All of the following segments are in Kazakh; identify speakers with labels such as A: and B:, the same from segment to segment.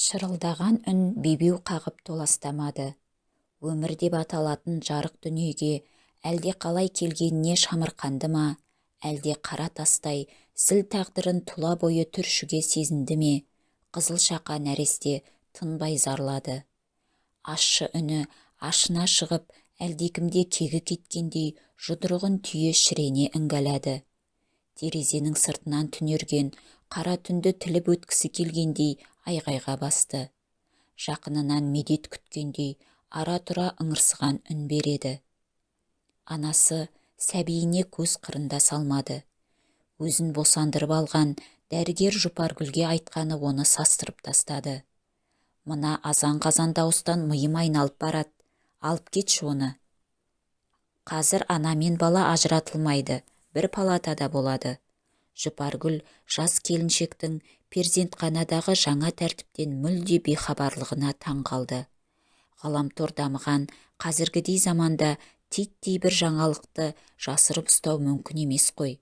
A: Шырылдаған үн бебеу қағып толастамады. Өмір деп аталатын жарық дүниеге әлде қалай келгеніне шамырқанды ма, әлде қара тастай зіл тағдырын тұла бойы түршіге сезінді ме, қызыл шақа нәресте тынбай зарлады. Ащы үні ашына шығып, әлдекімде кегі кеткендей жұдырығын түйе шірене іңгәләді. Терезенің сыртынан түнерген қара түнді тіліп өткісі келгендей айғайға басты. Жақынынан медет күткендей ара-тұра ыңырсыған үн береді. Анасы сәбиіне көз қырында салмады. Өзін босандырып алған дәрігер Жұпаргүлге айтқаны оны састырып тастады. Мына азан-қазан дауыстан миым айналып барады, алып кетші оны. Қазір ана мен бала ажыратылмайды, бір палатада болады. Жұпаргүл жас келіншектің перзентханадағы жаңа тәртіптен мүлде бейхабарлығына таң қалды. Ғаламтор дамыған қазіргідей заманда титтей бір жаңалықты жасырып ұстау мүмкін емес қой.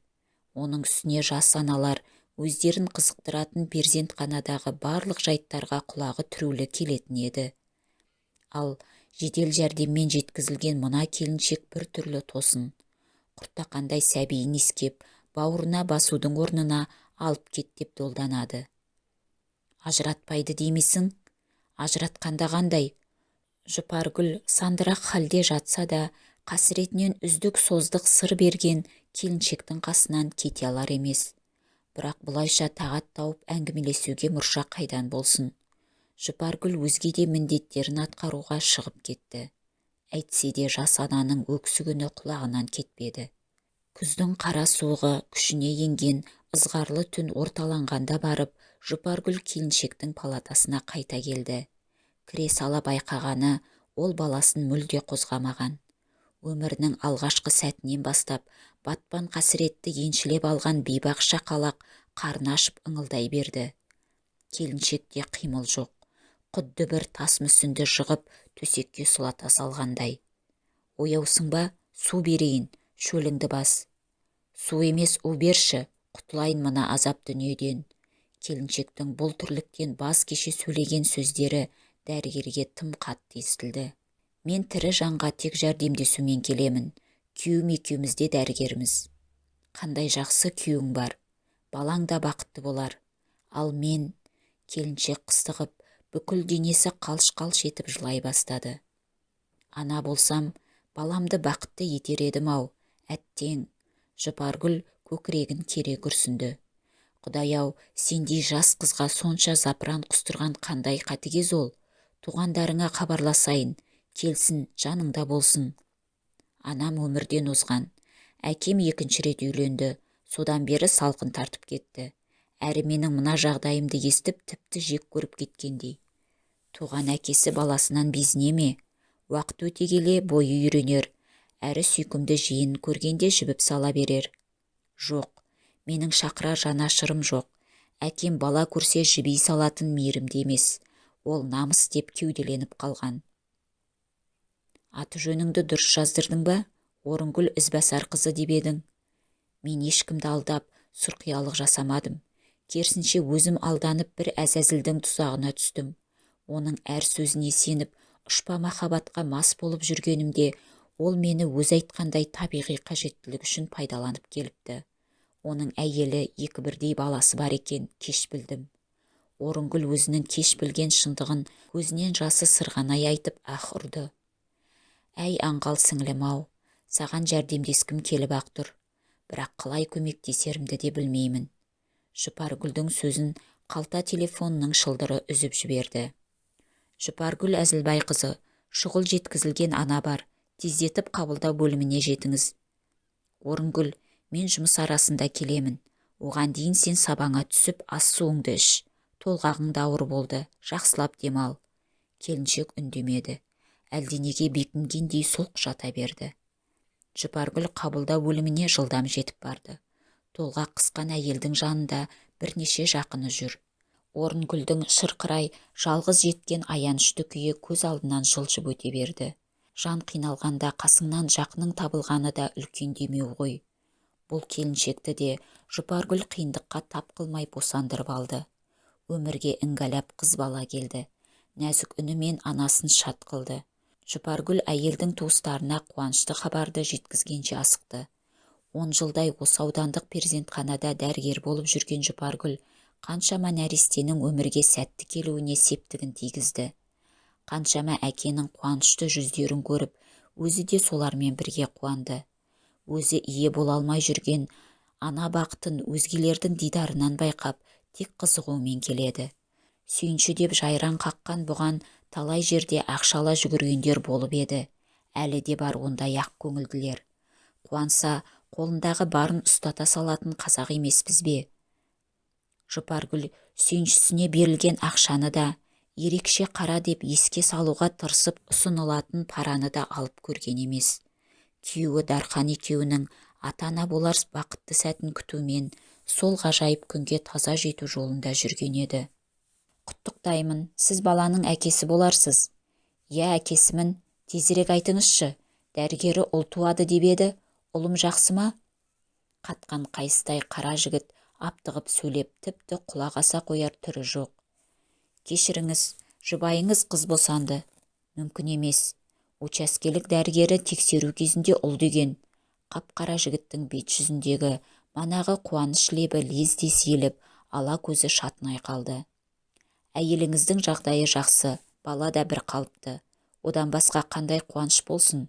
A: Оның үстіне жас аналар өздерін қызықтыратын перзентханадағы барлық жайттарға құлағы түрулі келетін еді. Ал жедел жәрдеммен жеткізілген мына келіншек бір түрлі тосын. Құртақандай сәбиін иіскеп, бауырына басудың орнына алып кет деп долданады. Ажыратпайды деймісің? Ажыратқанда қандай? Жұпаргүл сандырақ халде жатса да, қасіретінен үздік создық сыр берген келіншектің қасынан кете алар емес. Бірақ бұлайша тағат тауып әңгімелесуге мұрша қайдан болсын. Жұпаргүл өзге де міндеттерін атқаруға шығып кетті. Әйтсе де жас ананың өксігіні құлағынан кетпеді. Күздің қара суығы күшіне енген ызғарлы түн орталанғанда барып, Жұпаргүл келіншектің палатасына қайта келді. Кіре сала байқағаны, ол баласын мүлде қозғамаған. Өмірінің алғашқы сәтінен бастап, батпан қасіретті еншілеп алған бейбақ шақалақ қарны ашып ыңылдай берді. Келіншекте қимыл жоқ. Құдды бір тас мүсінді жығып, төсекке сұлата салғандай. Ояусың ба? Су берейін, шөліңді бас. Су емес, у берші, құтылайын мына азап дүниеден. Келіншектің бұл түрліктен бас кеше сөйлеген сөздері дәрігерге тым қатты естілді. Мен тірі жанға тек жәрдемдесумен келемін. Күйеуім екеуміз де дәрігеріміз. Қандай жақсы күйеуің бар. Балаң да бақытты болар. Ал мен, келіншек қыстығып, бүкіл денесі қалш-қалш етіп жылай бастады. Ана болсам, баламды бақытты етер едім-ау, әттең. Жұпаргүл көкірегін кере күрсінді. Құдай-ау, сендей жас қызға сонша запыран құстырған қандай қатыгез ол. Туғандарыңа хабарласайын, келсін, жаныңда болсын. Анам өмірден озған. Әкем екінші рет үйленді, содан бері салқын тартып кетті. Әрі менің мына жағдайымды естіп, тіпті жек көріп кеткендей. Туған әкесі баласынан безіне ме? Уақыт өте келе бойы үйренер, әрі сүйкімді жиын көргенде жібіп сала берер. Жоқ, менің шақырар жанашырым жоқ. Әкем бала көрсе жібей салатын мейірімді емес. Ол намыс деп кеуделеніп қалған. Аты жөніңді дұрыс жаздырдың ба? Орынгүл Ізбасар қызы деп едің. Мен ешкімді алдап, сұрқиялық жасамадым. Керісінше өзім алданып бір әзәзілдің тұзағына түстім. Оның әр сөзіне сеніп, ұшпа махаббатқа мас болып жүргенімде, ол мені өз айтқандай табиғи қажеттілік үшін пайдаланып келіпті. Оның әйелі екі бірдей баласы бар екен, кеш білдім. Орынгүл өзінің кеш білген шындығын көзінен жасы сырғанай айтып ах ұрды. Әй аңғал сіңлім-ау, саған жәрдемдескім келіп ақ тұр. Бірақ қалай көмектесерімді де білмеймін. Жұпаргүлдің сөзін қалта телефонының шылдыры үзіп жіберді. Жұпаргүл Әзілбайқызы, шұғыл жеткізілген ана бар. Тездетіп қабылдау бөліміне жетіңіз. Орынгүл, мен жұмыс арасында келемін. Оған дейін сен сабаңа түсіп, ас суыңды іш. Толғағың ауыр болды, жақсылап демал. Келіншек үндемеді. Әлденеге бекінгендей солқ жата берді. Жұпаргүл қабылдау бөліміне жылдам жетіп барды. Толғақ қысқан әйелдің жанында бірнеше жақыны жүр. Орынгүлдің шырқырай жалғыз жеткен аянышты күйі көз алдынан жылжып өте берді. Жан қиналғанда қасыңнан жақының табылғаны да үлкен демеу ғой. Бұл келіншекті де Жұпаргүл қиындыққа тап қылмай босандырып алды. Өмірге іңгәләп қыз бала келді. Нәзік үнімен анасын шат қылды. Жұпаргүл әйелдің туыстарына қуанышты хабарды жеткізгенше асықты. 10 жылдай осы аудандық перзентханада дәрігер болып жүрген Жұпаргүл қаншама нәрестенің өмірге сәтті келуіне септігін тигізді. Қаншама әкенің қуанышты жүздерін көріп, өзі де солармен бірге қуанды. Өзі ие бола алмай жүрген ана бақытын өзгелердің дидарынан байқап, тек қызығумен келеді. Сүйінші деп жайран қаққан бұған талай жерде ақшала жүгіргендер болып еді. Әлі де бар ондай ақ көңілділер. Қуанса, қолындағы барын ұстата салатын қазақ емеспіз бе? Жұпаргүл сүйіншісіне берілген ақшаны да, ерекше қара деп еске салуға тырысып ұсынылатын параны да алып көрген емес. Күйеуі Дархан екеуінің ата-ана болар бақытты сәтін күтумен сол ғажайып күнге таза жету жолында жүрген еді. Құттықтаймын, сіз баланың әкесі боларсыз. Я, әкесімін, тезірек айтыңызшы, дәрігері ұл туады деп еді, ұлым жақсы ма? Қатқан қайыстай қара жігіт аптығып сөйлеп, тіпті құлақ аса қояр түрі жоқ. Кешіріңіз, жұбайыңыз қыз босанды. Мүмкін емес. Учаскелік дәрігері тексеру кезінде ұл деген. Қап-қара жігіттің бет жүзіндегі манағы қуаныш лебі лезде сейіліп, ала көзі шатынай қалды. Әйеліңіздің жағдайы жақсы, бала да бір қалыпты. Одан басқа қандай қуаныш болсын?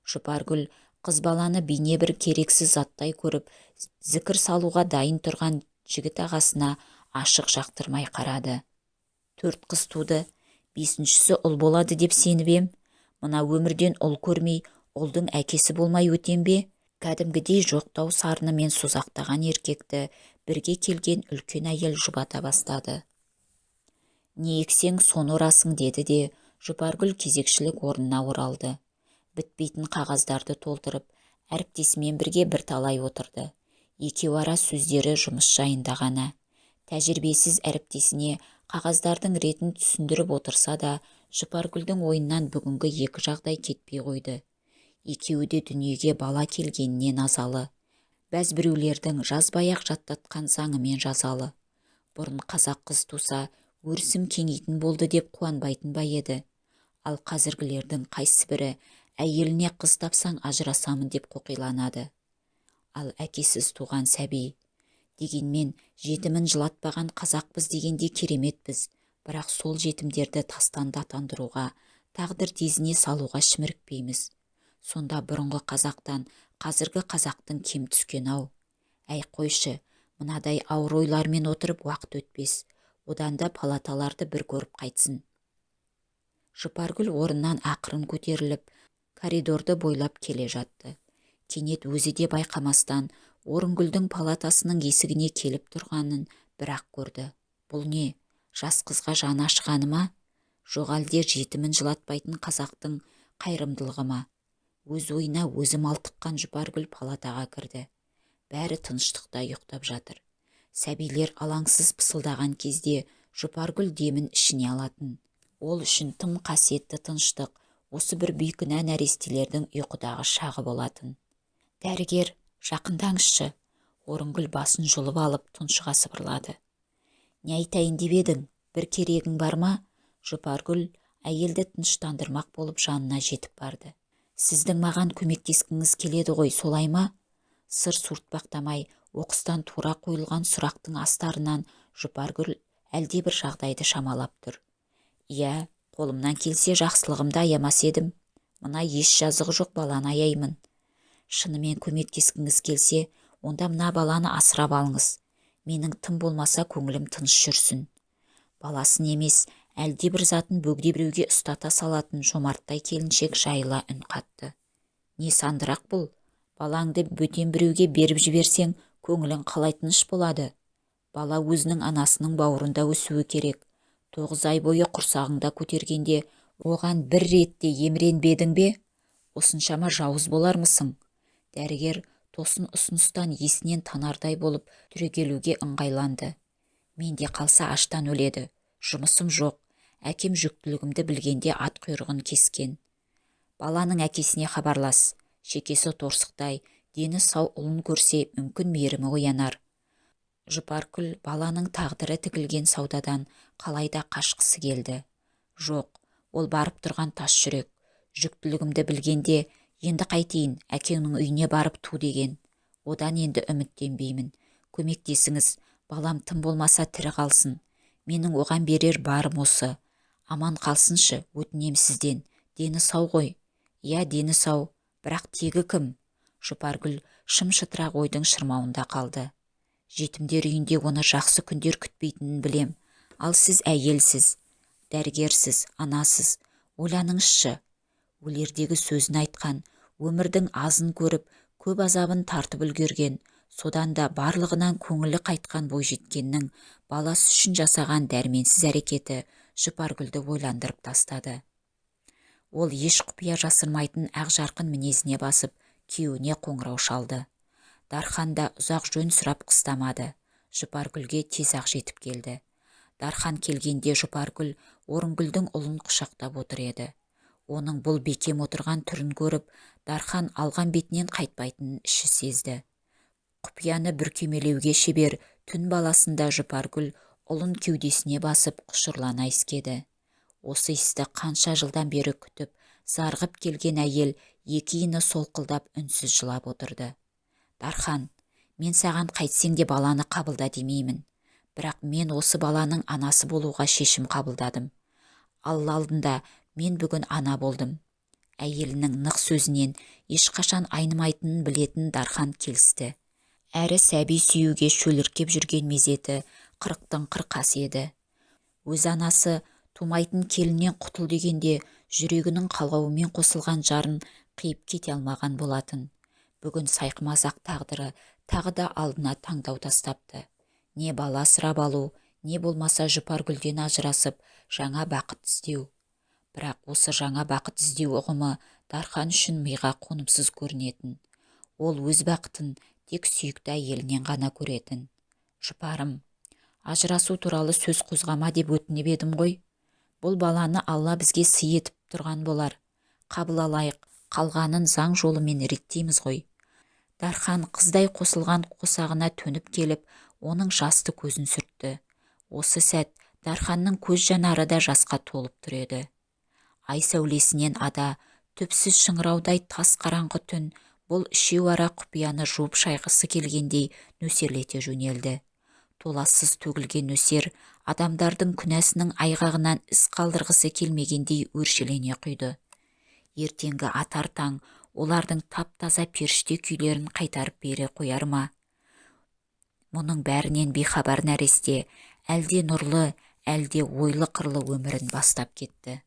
A: Жұпаргүл қыз баланы бейне бір керексіз заттай көріп, зікір салуға дайын тұрған жігіт ағасына ашық жақтырмай қарады. 4 қыз туды, 5-шісі ұл болады деп сеніп ем. Мына өмірден ұл көрмей, ұлдың әкесі болмай өтем бе? Кәдімгідей жоқтау сарынымен созақтаған еркекті бірге келген үлкен әйел жұбата бастады. Не ексең соны орасың деді де, Жұпаргүл кезекшілік орнына оралды. Бітпейтін қағаздарды толтырып, әріптесімен бірге бірталай отырды. Екеу ара сөздері жұмыс жайында ғана. Тәжірибесіз әріптесіне қағаздардың ретін түсіндіріп отырса да, Жұпаргүлдің ойынан бүгінгі екі жағдай кетпей қойды. Екеуі де дүниеге бала келгеніне назалы. Бәз біреулердің жазбай-ақ жаттатқан заңымен жазалы. Бұрын қазақ қыз туса, өрісім кеңейтін болды деп қуанбайтын ба еді. Ал қазіргілердің қайсыбірі әйеліне қыз тапсаң ажырасамын деп қоқиланады. Ал әкесіз туған сәби. Дегенмен жетімін жылатпаған қазақпыз дегенде кереметпіз, бірақ сол жетімдерді тастандатандыруға, тағдыр тезіне салуға шімірікпейміз. Сонда бұрынғы қазақтан қазіргі қазақтың кем түскен-ау. Әй қойшы, мынадай ауыр ойлармен отырып уақыт өтпес. Одан да палаталарды бір көріп қайтсын. Жұпаргүл орыннан ақырын көтеріліп, коридорды бойлап келе жатты. Кенет өзі де байқамастан Орынгүлдің палатасының есігіне келіп тұрғанын бірақ көрді. Бұл не? Жас қызға жаны ашқаны ма? Жоқ әлде жетімін жылатпайтын қазақтың қайырымдылығы ма? Өз ойына өзі малтыққан Жұпаргүл палатаға кірді. Бәрі тыныштықта ұйықтап жатыр. Сәбилер алаңсыз пысылдаған кезде Жұпаргүл демін ішіне алатын. Ол үшін тым қасиетті тыныштық осы бір бейкүнә нәрестелердің ұйқыдағы шағы болатын. Дәрігер, жақындаңызшы. Орынгүл басын жұлып алып тұншыға сыбырлады. Не айтайын деп едің? Бір керегің бар ма? Жұпаргүл әйелді тыныштандырмақ болып жанына жетіп барды. Сіздің маған көмектескіңіз келеді ғой, солай ма? Сыр суыртпақтамай, оқыстан тура қойылған сұрақтың астарынан Жұпаргүл әлде бір жағдайды шамалап тұр. Иә, қолымнан келсе жақсылығымды аямас едім. Мына еш жазығы жоқ баланы аяймын. Шынымен көмектескіңіз келсе, онда мына баланы асырап алыңыз. Менің тым болмаса көңілім тыныш жүрсін. Баласын емес, әлде бір затын бөгде біреуге ұстата салатын жомарттай келіншек жайыла үн қатты. Не сандырақ бұл? Балаңды бөтен біреуге беріп жіберсең, көңілің қалай тыныш болады? Бала өзінің анасының бауырында өсуі керек. 9 ай бойы құрсағыңда көтергенде, оған бір ретте еміренбедің бе? Осыншама жауыз болармысың? Дәрігер тосын ұсыныстан есінен танардай болып түрегелуге ыңғайланды. Менде қалса аштан өледі. Жұмысым жоқ. Әкем жүктілігімді білгенде ат құйрығын кескен. Баланың әкесіне хабарлас. Шекесі торсықтай, дені сау ұлын көрсе мүмкін мейірімі оянар. Жұпаркүл баланың тағдыры тігілген саудадан қалайда қашқысы келді. Жоқ, ол барып тұрған тас жүрек. Жүктілігімді білгенде, енді қайтейін, әкеңнің үйіне барып ту деген. Одан енді үміттенбеймін. Көмектесіңіз, балам тым болмаса тірі қалсын. Менің оған берер барым осы. Аман қалсыншы, өтінем сізден. Дені сау ғой. Иә, дені сау. Бірақ тегі кім? Жұпаргүл шым-шытырақ ойдың шырмауында қалды. Жетімдер үйінде оны жақсы күндер күтпейтінін білем. Ал сіз әйелсіз, дәрігерсіз, анасыз. Ойланыңызшы. Өлердегі сөзін айтқан, өмірдің азын көріп, көп азабын тартып үлгерген, содан да барлығынан көңілі қайтқан бойжеткеннің баласы үшін жасаған дәрменсіз әрекеті Жұпаргүлді ойландырып тастады. Ол еш құпия жасырмайтын ақ жарқын мінезіне басып, күйеуіне қоңырау шалды. Дархан да ұзақ жөн сұрап қыстамады. Жұпаргүлге тез-ақ жетіп келді. Дархан келгенде Жұпаргүл Орынгүлдің ұлын құшақтап отыр еді. Оның бұл бекем отырған түрін көріп, Дархан алған бетінен қайтпайтынын іші сезді. Құпияны бүркемелеуге шебер түн баласында Жұпаргүл ұлын кеудесіне басып құшырлана иіскеді. Осы істі қанша жылдан бері күтіп, зарғып келген әйел екі иіні солқылдап үнсіз жылап отырды. Дархан, мен саған қайтсең де баланы қабылда демеймін. Бірақ мен осы баланың анасы болуға шешім қабылдадым. Алла алдында мен бүгін ана болдым. Әйелінің нық сөзінен ешқашан айнымайтынын білетін Дархан келісті. Әрі сәби сүюге шөліркеп жүрген мезеті 40-тың 40-асы еді. Өз анасы тумайтын келіннен құтыл дегенде жүрегінің қалғауымен қосылған жарын қиып кете алмаған болатын. Бүгін сайқымазақ тағдыры тағы да алдына таңдау тастапты. Не бала асырап алу, не болмаса Жұпаргүлден ажырасып, жаңа бақыт іздеу. Бірақ осы жаңа бақыт іздеу ұғымы Дархан үшін миға қонымсыз көрінетін. Ол өз бақытын тек сүйікті әйелінен ғана көретін. Жұпарым, ажырасу туралы сөз қозғама деп өтініп едім ғой. Бұл баланы Алла бізге сый етіп тұрған болар. Қабыл алайық, қалғанын заң жолымен реттейміз ғой. Дархан қыздай қосылған қосағына төніп келіп, оның жасты көзін сүртті. Осы сәт Дарханның көз жанары да жасқа толып тұр еді. Ай сәулесінен ада, түпсіз шыңыраудай тас қараңғы түн, бұл үшеу ара құпияны жуып шайғысы келгендей нөсерлете жөнелді. Толассыз төгілген нөсер адамдардың күнәсінің айғағынан із қалдырғысы келмегендей өршелене құйды. Ертеңгі атар таң олардың тап-таза періште күйлерін қайтарып бере қояр ма? Мұның бәрінен бейхабар нәресте әлде нұрлы, әлде ойлы қырлы өмірін бастап кетті.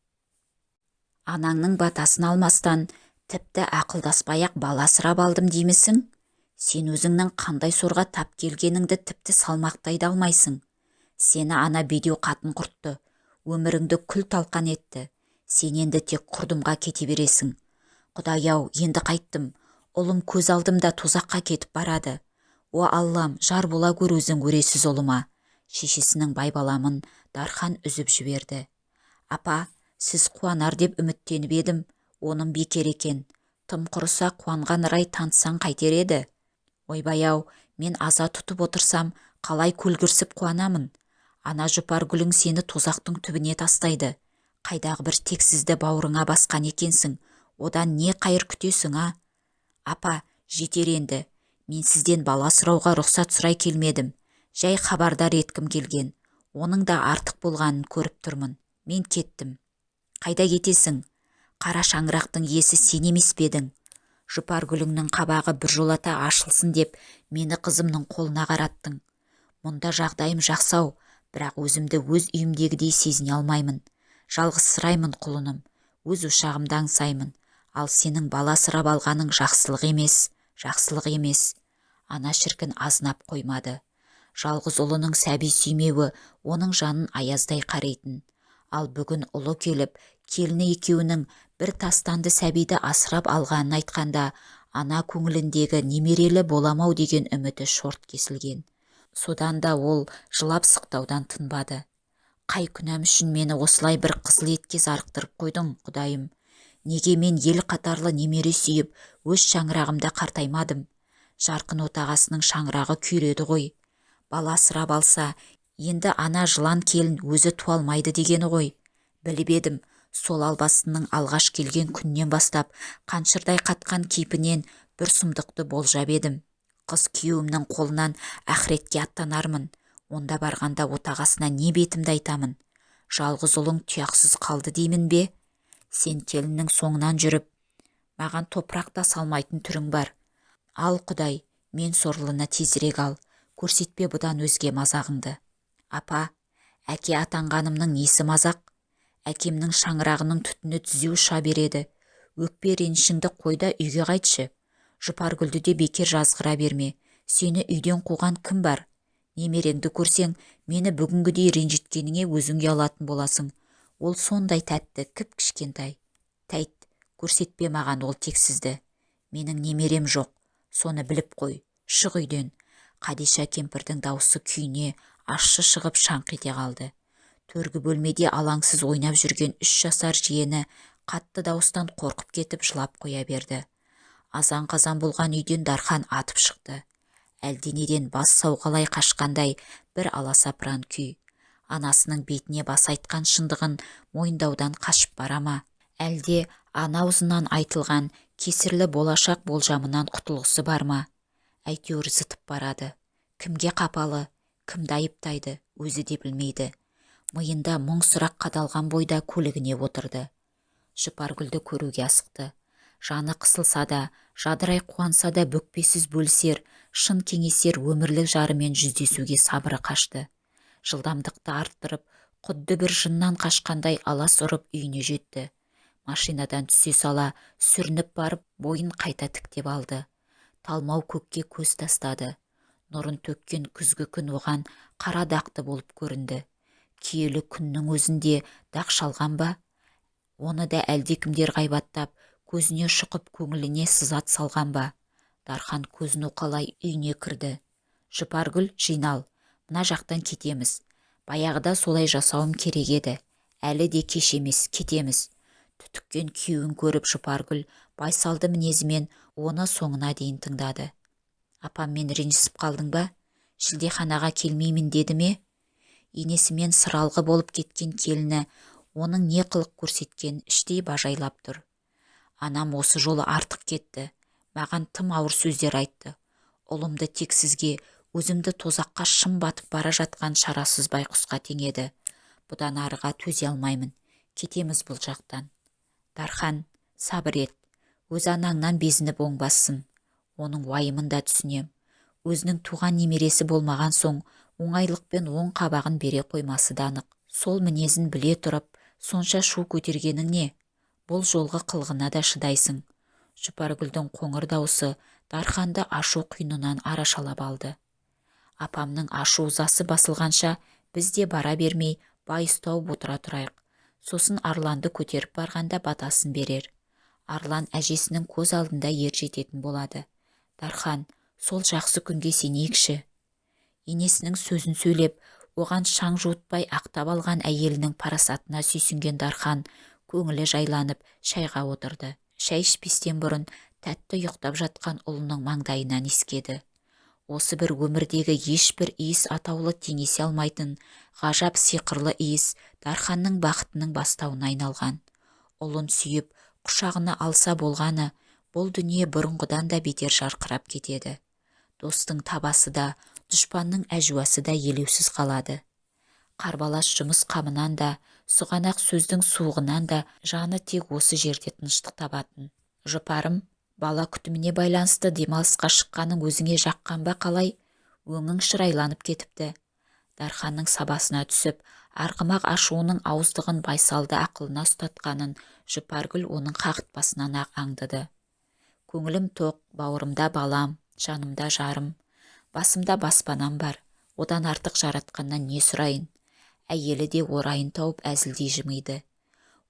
A: Анаңның батасын алмастан, тіпті ақылдаспай-ақ бала асырап алдым деймісің? Сен өзіңнің қандай сорға тап келгеніңді тіпті салмақтай да алмайсың. Сені ана бедеу қатын құртты, өміріңді күл талқан етті. Сен енді тек құрдымға кете бересің. Құдай-ау, енді қайттым, ұлым көз алдымда тозаққа кетіп барады. О Аллам, жар бола көр өзің өресіз ұлыма. Шешесінің байбаламын Дархан үзіп жіберді. Апа, сіз қуанар деп үміттеніп едім, оның бекер екен. Тым құрыса қуанған рай танытсаң қайтер еді. Ойбай-ау, мен аза тұтып отырсам, қалай көлгірсіп қуанамын. Ана Жұпаргүлің сені тозақтың түбіне тастайды. Қайдағы бір тексізді бауырыңа басқан екенсің. Одан не қайыр күтесің, а? Апа, жетер енді. Мен сізден бала сұрауға рұқсат сұрай келмедім. Жай хабардар еткім келген. Оның да артық болғанын көріп тұрмын. Мен кеттім. Қайда кетесің? Қара шаңырақтың иесі сен емес пе едің? Жұпаргүліңнің қабағы біржолата ашылсын деп мені қызымның қолына қараттың. Мұнда жағдайым жақсау, бірақ өзімді өз үйімдегідей сезіне алмаймын. Жалғыз сыраймын құлыным, өз ошағымды аңсаймын. Ал сенің бала сырап алғаның жақсылық емес, жақсылық емес. Ана шіркін азынап қоймады. Жалғыз ұлының сәби сүймеуі оның жанын аяздай қарайтын. Ал бүгін ұлы келіп, келіні екеуінің бір тастанды сәбиді асырап алғанын айтқанда, ана көңіліндегі немерелі боламау деген үміті шорт кесілген. Содан да ол жылап сықтаудан тынбады. Қай күнәм үшін мені осылай бір қызыл етке зарықтырып қойдың, Құдайым? Неге мен ел қатарлы немере сүйіп, өз шаңырағымда қартаймадым? Жарқын отағасының шаңырағы күйреді ғой. бала асырап алса, енді ана жылан келін өзі туа алмайды дегені ғой. Біліп едім, сол албастының алғаш келген күннен бастап қаншырдай қатқан кейпінен бір сұмдықты болжап едім. Қыз күйеуімнің қолынан ақыретке аттанармын. Онда барғанда отағасына не бетімді айтамын? Жалғыз ұлың тұяқсыз қалды деймін бе? Сен келіннің соңынан жүріп, маған топырақ та салмайтын түрің бар. Ал Құдай, мен сорлыны тезірек ал, көрсетпе бұдан өзге мазағыңды. Апа, әке атанғанымның несі мазақ? Әкемнің шаңырағының түтіні түзеу ұша береді. Өкпе ренішіңді қой да үйге қайтшы. Жұпаргүлді де бекер жазғыра берме. Сені үйден қуған кім бар? Немереңді көрсең, мені бүгінгідей ренжіткеніңе өзің ұялатын боласың. Ол сондай тәтті, кіп-кішкентай. Тәйт, көрсетпе маған ол тексізді. Менің немерем жоқ, соны біліп қой. Шық үйден. Қадиша кемпірдің даусы күйіне ащы шығып шаңқ ете қалды. Төргі бөлмеде алаңсыз ойнап жүрген 3 жасар жиені қатты дауыстан қорқып кетіп жылап қоя берді. Азан-қазан болған үйден Дархан атып шықты. Әлденеден бас сауғалай қашқандай бір аласапыран күй. Анасының бетіне бас айтқан шындығын мойындаудан қашып бара ма? Әлде ана аузынан айтылған кесірлі болашақ болжамынан құтылғысы бар ма? Әйтеуір зытып барады. Кімге қапалы, кімді айыптайды, өзі де білмейді. Миында мұң сұрақ қадалған бойда көлігіне отырды. Жұпаргүлді көруге асықты. Жаны қысылса да, жадырай қуанса да бүкпесіз бөлісер, шын кеңесер өмірлік жарымен жүздесуге сабыры қашты. Жылдамдықты арттырып, құдды бір жыннан қашқандай алас ұрып үйіне жетті. Машинадан түсе сала, сүрініп барып, бойын қайта тіктеп алды. Талмау көкке көз тастады. Нұрын төккен күзгі күн оған қара дақты болып көрінді. Киелі күннің өзінде дақ шалған ба? Оны да әлдекімдер ғайбаттап, көзіне шұқып көңіліне сызат салған ба? Дархан көзін уқалай үйіне кірді. Жұпаргүл, жинал, мына жақтан кетеміз. Баяғыда солай жасауым керек еді. Әлі де кеш емес, кетеміз. Түтіккен күйеуін көріп Жұпаргүл байсалды мінезімен оны соңына дейін тыңдады. Апаммен ренжісіп қалдың ба? Шілдеханаға келмеймін деді ме? Енесімен сыралғы болып кеткен келіні оның не қылық көрсеткен іштей бажайлап тұр. Анам осы жолы артық кетті. Маған тым ауыр сөздер айтты. Ұлымды тек сізге, өзімді тозаққа шым батып бара жатқан шарасыз байқұсқа теңеді. Бұдан арыға төзе алмаймын. Кетеміз бұл жақтан. Дархан, сабыр ет. Өз анаңнан безініп оңбассың. Оның уайымын да түсінем. Өзінің туған немересі болмаған соң, оңайлықпен оң қабағын бере қоймасы да анық. Сол мінезін біле тұрып, сонша шу көтергенің не? Бұл жолғы қылғына да шыдайсың. Жұпаргүлдің қоңыр даусы Дарханды ашу құйнынан арашалап алды. Апамның ашу ызасы басылғанша біз де бара бермей байыстау отыра тұрайық. Сосын Арланды көтеріп барғанда батасын берер. Арлан әжесінің көз алдында ер жететін болады. Дархан, сол жақсы күнге сенейікші. Енесінің сөзін сөйлеп, оған шаң жуытпай ақтап алған әйелінің парасатына сүйсінген Дархан көңілі жайланып шайға отырды. Шай ішпестен бұрын тәтті ұйықтап жатқан ұлының маңдайынан иіскеді. Осы бір өмірдегі ешбір иіс атаулы теңесе алмайтын ғажап сиқырлы иіс Дарханның бақытының бастауына айналған. Ұлын сүйіп, құшағына алса болғаны, бұл дүние бұрынғыдан да бетер жарқырап кетеді. Достың табасы да, дұшпанның әжуасы да елеусіз қалады. Қарбалас жұмыс қамынан да, сұғанақ сөздің суығынан да жаны тек осы жерде тыныштық табатын. Жұпарым, бала күтіміне байланысты демалысқа шыққаның өзіңе жаққан ба қалай? Өңің шырайланып кетіпті. Дарханның сабасына түсіп, арғымақ ашуының ауыздығын байсалды ақылына ұстатқанын Жұпаргүл оның қағытпасынан ақ аңдыды. Көңілім тоқ, бауырымда балам, жанымда жарым, басымда баспанам бар, одан артық жаратқаннан не сұрайын? Әйелі де орайын тауып әзілдей жымиды.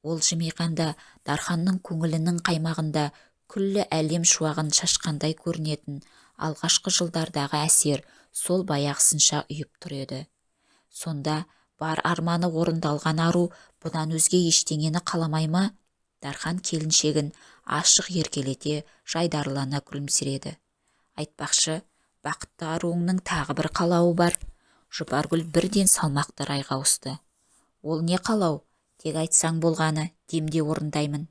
A: Ол жымиғанда Дарханның көңілінің қаймағында күллі әлем шуағын шашқандай көрінетін алғашқы жылдардағы әсер сол баяғысынша үйіп тұр еді. Сонда бар арманы орындалған ару бұдан өзге ештеңені қаламай ма? Дархан келіншегін ашық еркелете жайдарлана күлімсіреді. Айтпақшы, бақытты аруыңның тағы бір қалауы бар. Жұпаргүл бірден салмақты райға ауысты. Ол не қалау? Тек айтсаң болғаны, демде орындаймын.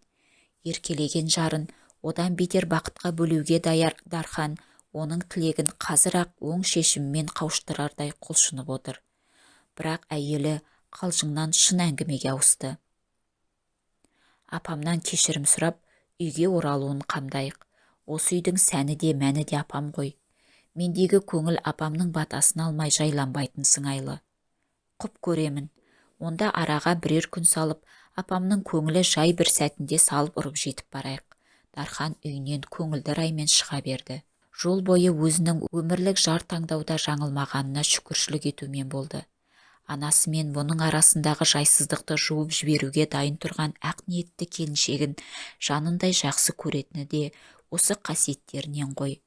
A: Еркелеген жарын одан бетер бақытқа бөлеуге даяр Дархан оның тілегін қазір-ақ оң шешіммен қауыштырардай құлшынып отыр. Бірақ әйелі қалжыңнан шын әңгімеге ауысты. Апамнан кешірім сұрап, үйге оралуын қамдайық. Осы үйдің сәні де мәні де апам ғой. Мендегі көңіл апамның батасын алмай жайланбайтын сыңайлы. Құп көремін. Онда араға бірер күн салып, апамның көңілі жай бір сәтінде салып ұрып жетіп барайық. Дархан үйінен көңілді раймен шыға берді. Жол бойы өзінің өмірлік жар таңдауда жаңылмағанына шүкіршілік етумен болды. Анасы мен бұның арасындағы жайсыздықты жуып жіберуге дайын тұрған ақ ниетті келіншегін жанындай жақсы көретіні де осы қасиеттерінен ғой.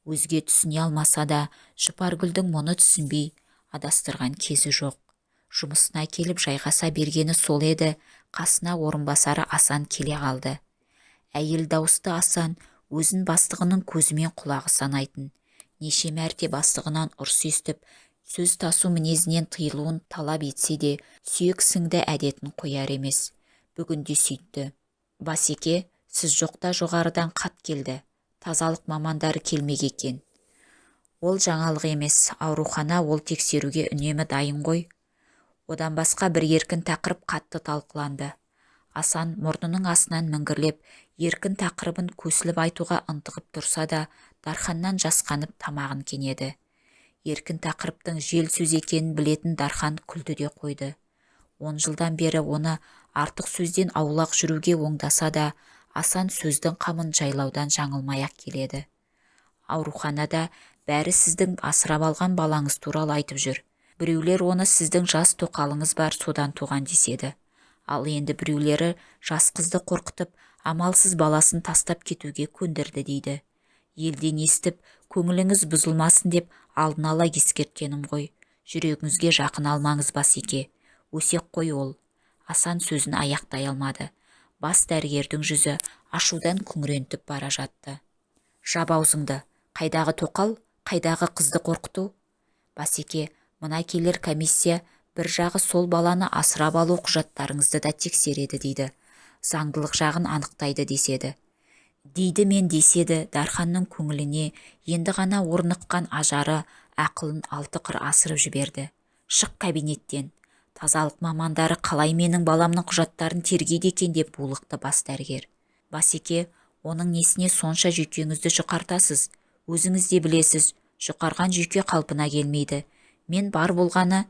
A: Өзге түсіне алмаса да, Жұпаргүлдің мұны түсінбей адастырған кезі жоқ. Жұмысына келіп жайғаса бергені сол еді, қасына орынбасары Асан келе қалды. Әйел дауысты Асан өзін бастығының көзімен құлағы санайтын. Неше мәрте бастығынан ұрыс естіп, сөз тасу мінезінен тыйылуын талап етсе де, сүйек сіңді әдетін қояр емес. Бүгінде сөйтті. Басеке, сіз жоқта жоғарыдан хат келді. Тазалық мамандары келмек екен. Ол жаңалық емес, аурухана ол тексеруге үнемі дайын ғой. Одан басқа бір еркін тақырып қатты талқыланды. Асан мұрнының астынан міңгірлеп, еркін тақырыбын көсіліп айтуға ынтығып тұрса да, Дарханнан жасқанып тамағын кенеді. Еркін тақырыптың жел сөз екенін білетін Дархан күлді де қойды. 10 жылдан бері оны артық сөзден аулақ жүруге оңдаса да, Асан сөздің қамын жайлаудан жаңылмай-ақ келеді. Ауруханада бәрі сіздің асырап алған балаңыз туралы айтып жүр. Біреулер оны сіздің жас тоқалыңыз бар, содан туған деседі. Ал енді біреулері жас қызды қорқытып, амалсыз баласын тастап кетуге көндірді дейді. Елден естіп, көңіліңіз бұзылмасын деп алдын ала ескерткенім ғой. Жүрегіңізге жақын алмаңыз Басеке. Өсек қой ол. Асан сөзін аяқтай алмады. Бас дәрігердің жүзі ашудан күңірентіп бара жатты. Жап аузыңды. Қайдағы тоқал, қайдағы қызды қорқыту? Басеке, мына келер комиссия бір жағы сол баланы асырап алу құжаттарыңызды да тексереді дейді. Заңдылық жағын анықтайды деседі. Дейді мен деседі, Дарханның көңіліне енді ғана орныққан ажары ақылын алты қыр асырып жіберді. Шық кабинеттен. Тазалық мамандары қалай менің баламның құжаттарын тергейді екен деп булықты бас дәрігер. Басеке, оның несіне сонша жүйкеңізді жұқартасыз? Өзіңіз де білесіз, жұқарған жүйке қалпына келмейді. Мен бар болғаны,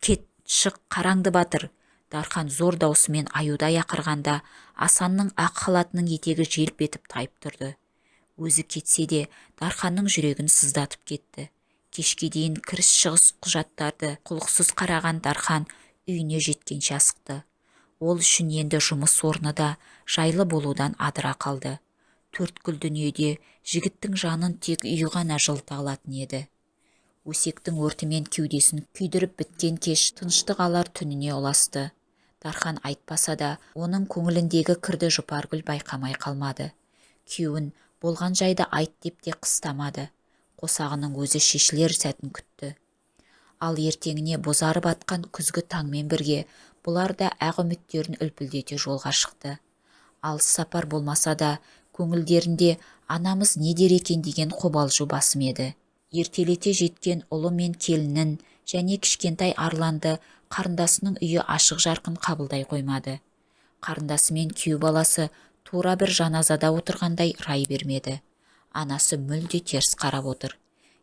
A: кет, шық, қараңды батыр. Дархан зор даусымен аюдай ақырғанда, Асанның ақ халатының етегі желп етіп тайып тұрды. Өзі кетсе де, Дарханның жүрегін сыздатып кетті. Кешке дейін кіріс-шығыс құжаттарды құлықсыз қараған Дархан үйіне жеткенше асықты. Ол үшін енді жұмыс орны да жайлы болудан адыра қалды. Төрткүл дүниеде жігіттің жанын тек үй ғана жылыта алатын еді. Өсектің өртімен кеудесін күйдіріп біткен кеш тыныштық алар түніне ұласты. Дархан айтпаса да, оның көңіліндегі кірді Жұпаргүл байқамай қалмады. Күйеуін болған жайды айт деп те қыстамады. Қосағының өзі шешілер сәтін күтті. Ал ертеңіне бозарып атқан күзгі таңмен бірге бұлар да ақ үміттерін үлпілдете жолға шықты. Алыс сапар болмаса да, көңілдерінде анамыз не дер екен деген қобалжу басым еді. Ертелете жеткен ұлы мен келінін және кішкентай Арланды қарындасының үйі ашық жарқын қабылдай қоймады. Қарындасы мен күйеу баласы тура бір жаназада отырғандай рай бермеді. Анасы мүлде теріс қарап отыр.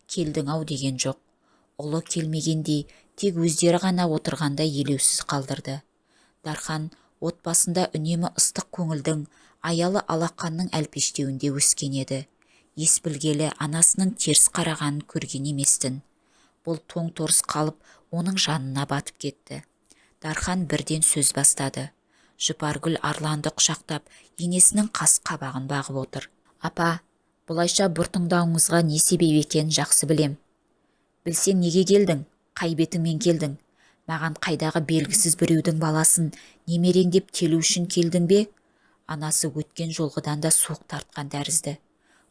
A: Келдің-ау деген жоқ. Ұлы келмегендей, тек өздері ғана отырғанда елеусіз қалдырды. Дархан отбасында үнемі ыстық көңілдің, аялы алақанның әлпештеуінде өскен еді. Ес білгелі анасының теріс қарағанын көрген еместін. Бұл тоң-торыс қалып, оның жанына батып кетті. Дархан бірден сөз бастады. Жұпаргүл Арланды құшақтап, енесінің қас қабағын бағып отыр. Апа, бұлайша бұртыңдауыңызға не себеп екенін жақсы білем. Білсең неге келдің? Қай бетіңмен келдің? Маған қайдағы белгісіз біреудің баласын немерең деп телу үшін келдің бе? Анасы өткен жолғыдан да суық тартқан тәрізді.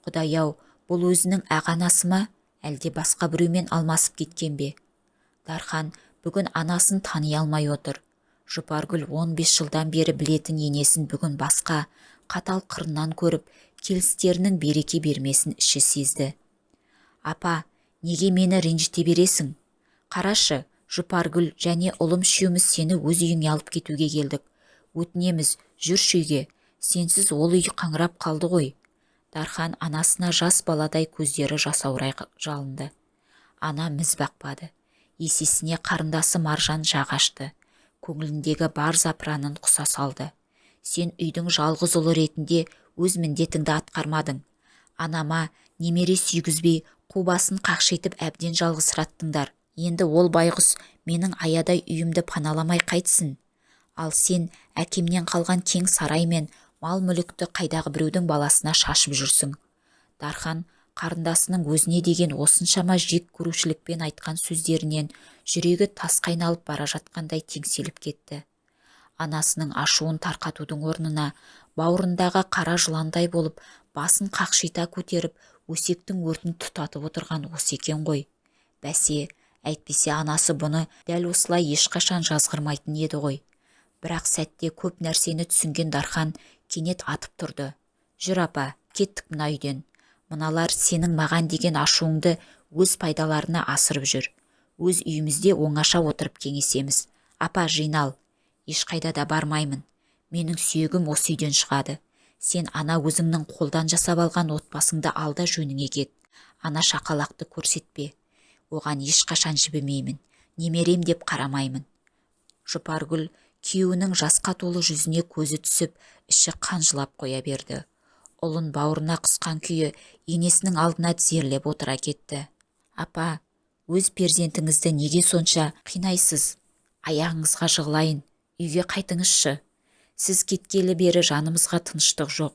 A: Құдай-ау, бұл өзінің ақ анасы ма? әлде басқа біреумен алмасып кеткен бе? Дархан бүгін анасын тани алмай отыр. Жұпаргүл 15 жылдан бері білетін енесін бүгін басқа, қатал қырынан көріп, келістерінің береке бермесін іші сезді. Апа, неге мені ренжіте бересің? Қарашы, Жұпаргүл және ұлым үшеуміз сені өз үйіңе алып кетуге келдік. Өтінеміз, жүрші үйге. Сенсіз ол үй қаңырап қалды ғой. Дархан анасына жас баладай көздері жасаурай жалынды. Ана міз бақпады. Есесіне қарындасы Маржан жағашты. Көңіліндегі бар запыранын құса салды. Сен үйдің жалғыз ұлы ретінде өз міндетіңді атқармадың. Анама немере сүйгізбей, қубасын қақшитып әбден жалғызсыраттыңдар. Енді ол байғұс менің аядай үйімді паналамай қайтсын. Ал сен әкемнен қалған кең сарай мен мал-мүлікті қайдағы біреудің баласына шашып жүрсің. Дархан қарындасының өзіне деген осыншама жек көрушілікпен айтқан сөздерінен жүрегі тасқа айналып бара жатқандай теңселіп кетті. Анасының ашуын тарқатудың орнына бауырындағы қара жыландай болып басын қақшита көтеріп өсектің өртін тұтатып отырған осы екен ғой. Бәсе, әйтпесе анасы бұны дәл осылай ешқашан жазғырмайтын еді ғой. Бірақ сәтте көп нәрсені түсінген Дархан кенет атып тұрды. Жүр апа, кеттік мына үйден. Мыналар сенің маған деген ашуыңды өз пайдаларына асырып жүр. Өз үйімізде оңаша отырып кеңесеміз. Апа, жинал. Ешқайда да бармаймын. Менің сүйегім осы үйден шығады. Сен ана өзіңнің қолдан жасап алған отбасыңды алда жөніңе кет. Ана шақалақты көрсетпе. Оған ешқашан жібімеймін. Немерем деп қарамаймын. Жұпаргүл күйеуінің жасқа толы жүзіне көзі түсіп, іші қанжылап қоя берді. Ұлын бауырына қысқан күйі енесінің алдына тізерлеп отыра кетті. Апа, өз перзентіңізді неге сонша қинайсыз? Аяғыңызға жығылайын, үйге қайтыңызшы. Сіз кеткелі бері жанымызға тыныштық жоқ.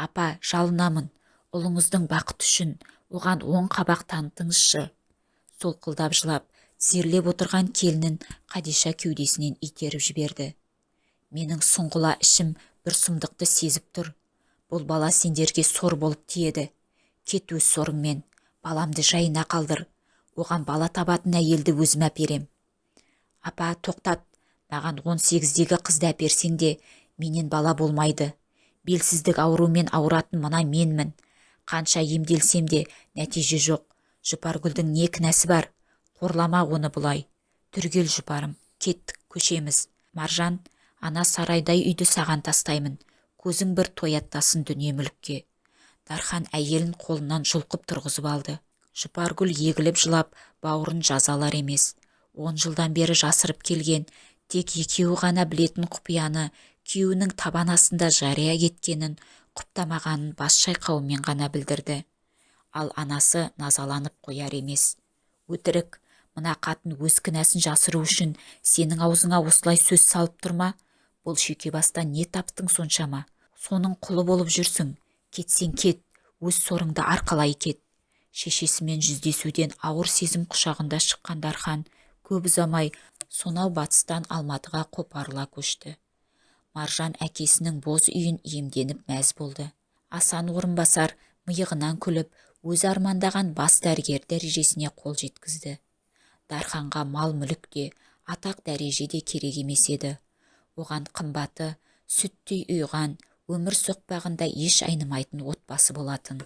A: Апа, жалынамын. Ұлыңыздың бақыты үшін оған оң қабақ танытыңызшы. Солқылдап жылап, тізерлеп отырған келінін Қадиша кеудесінен итеріп жіберді. Менің сұңғыла ішім бір сұмдықты сезіп тұр. Бұл бала сендерге сор болып тиеді. Кет өз сорыңмен, баламды жайына қалдыр. Оған бала табатын әйелді өзім әперем. Апа, тоқтат. Маған 18-дегі қызды әперсең де, менен бала болмайды. Белсіздік аурумен ауыратын мына менмін. Қанша емделсем де нәтиже жоқ. Жұпаргүлдің не кінәсі бар? Қорлама оны бұлай. Түргел жұпарым, кеттік, көшеміз. Маржан, ана сарайдай үйді саған тастаймын. Көзің бір тояттасын дүние мүлікке. Дархан әйелін қолынан жұлқып тұрғызып алды. Жұпаргүл егіліп жылап, бауырын жазалар емес. 10 жылдан бері жасырып келген, тек екеуі ғана білетін құпияны күйеуінің табан астында жария кеткенін, құптамағанын бас шайқауымен ғана білдірді. Ал анасы назаланып қояр емес. Өтірік, мына қатын өз кінәсін жасыру үшін сенің аузыңа осылай сөз салып тұрма? Бұл шүйкебастан не таптың соншама? Соның құлы болып жүрсің. Кетсең кет, өз сорыңды арқалай кет. Шешесімен жүздесуден ауыр сезім құшағында шыққан Дархан көп ұзамай сонау батыстан Алматыға қопарыла көшті. Маржан әкесінің боз үйін иемденіп мәз болды. Асан Орынбасар миығынан күліп, өз армандаған бас дәрігер дәрежесіне қол жеткізді. Дарханға мал мүлік те, атақ дәреже де керек емес еді. Оған қымбаты, сүттей ұйған, өмір соқпағында еш айнымайтын отбасы болатын.